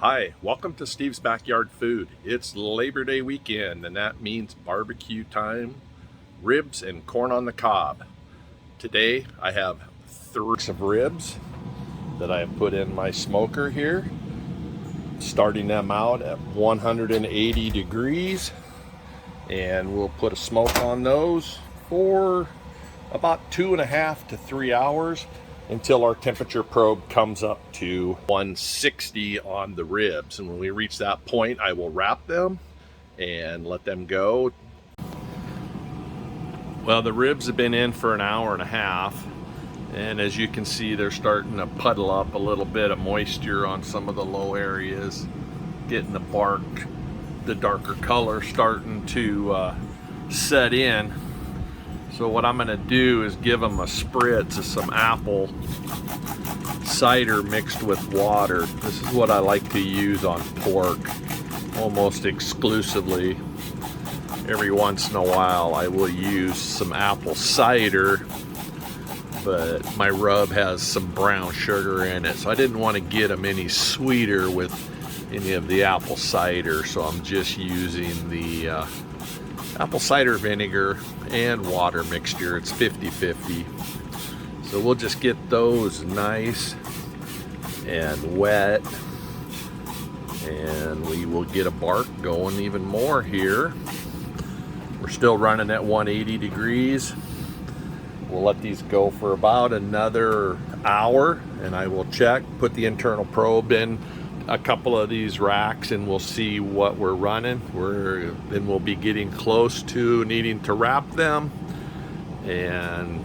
Hi, welcome to Steve's Backyard Food. It's Labor Day weekend, and that means barbecue time, ribs and corn on the cob. Today I have 3 of ribs that I have put in my smoker here, starting them out at 180 degrees, and we'll put a smoke on those for about 2.5 to 3 hours until our temperature probe comes up to 160 on the ribs. And when we reach that point, I will wrap them and let them go. Well, the ribs have been in for an hour and a half, and as you can see, they're starting to puddle up a little bit of moisture on some of the low areas, getting the bark, the darker color starting to set in. So what I'm going to do is give them a spritz of some apple cider mixed with water. This is what I like to use on pork almost exclusively. Every once in a while I will use some apple cider, but my rub has some brown sugar in it, so I didn't want to get them any sweeter with any of the apple cider, so I'm just using the apple cider vinegar and water mixture. It's 50-50. So we'll just get those nice and wet, and we will get a bark going even more here. We're still running at 180 degrees. We'll let these go for about another hour, and I will check, put the internal probe in a couple of these racks, and we'll see what we're running. Then we'll be getting close to needing to wrap them and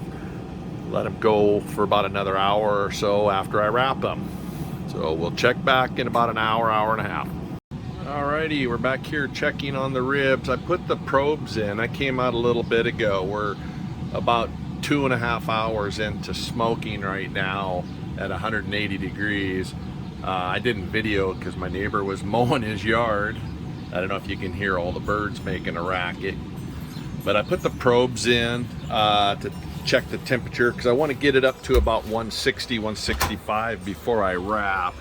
let them go for about another hour or so after I wrap them. So we'll check back in about an hour, hour and a half. Alrighty, we're back here checking on the ribs. I put the probes in. I came out a little bit ago. We're about 2.5 hours into smoking right now at 180 degrees. I didn't video because my neighbor was mowing his yard. I don't know if you can hear all the birds making a racket. But I put the probes in to check the temperature because I want to get it up to about 160, 165 before I wrap.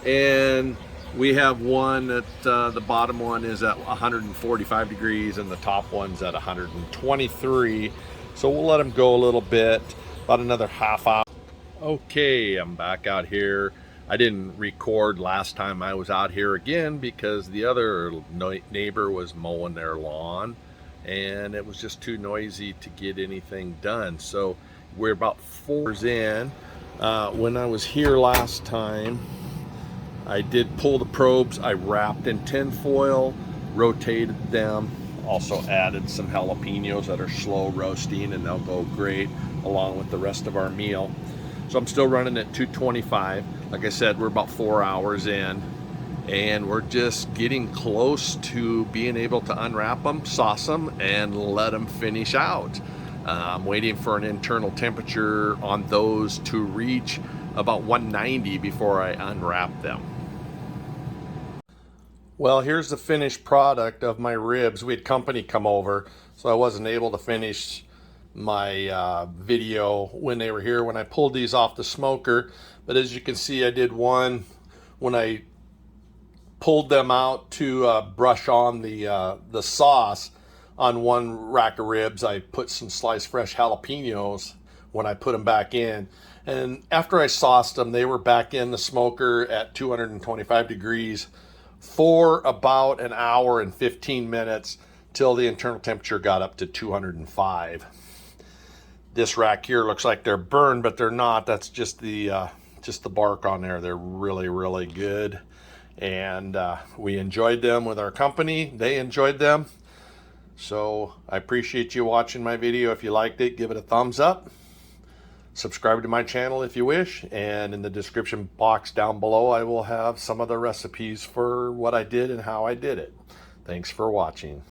And we have one at the bottom one is at 145 degrees and the top one's at 123. So we'll let them go a little bit, about another half hour. Okay, I'm back out here. I didn't record last time I was out here again because the other neighbor was mowing their lawn and it was just too noisy to get anything done. So we're about 4 hours in. When I was here last time, I did pull the probes. I wrapped in tin foil, rotated them, also added some jalapeños that are slow roasting, and they'll go great along with the rest of our meal. So I'm still running at 225. Like I said, we're about 4 hours in, and we're just getting close to being able to unwrap them, sauce them, and let them finish out. I'm waiting for an internal temperature on those to reach about 190 before I unwrap them. Well, here's the finished product of my ribs. We had company come over, so I wasn't able to finish my video when they were here when I pulled these off the smoker. But as you can see, I did one when I pulled them out to brush on the sauce on one rack of ribs. I put some sliced fresh jalapeños when I put them back in, and after I sauced them, they were back in the smoker at 225 degrees for about an hour and 15 minutes till the internal temperature got up to 205. This rack here looks like they're burned, but they're not. That's just the bark on there. They're really, really good. And we enjoyed them with our company. They enjoyed them. So I appreciate you watching my video. If you liked it, give it a thumbs up. Subscribe to my channel if you wish. And in the description box down below, I will have some of the recipes for what I did and how I did it. Thanks for watching.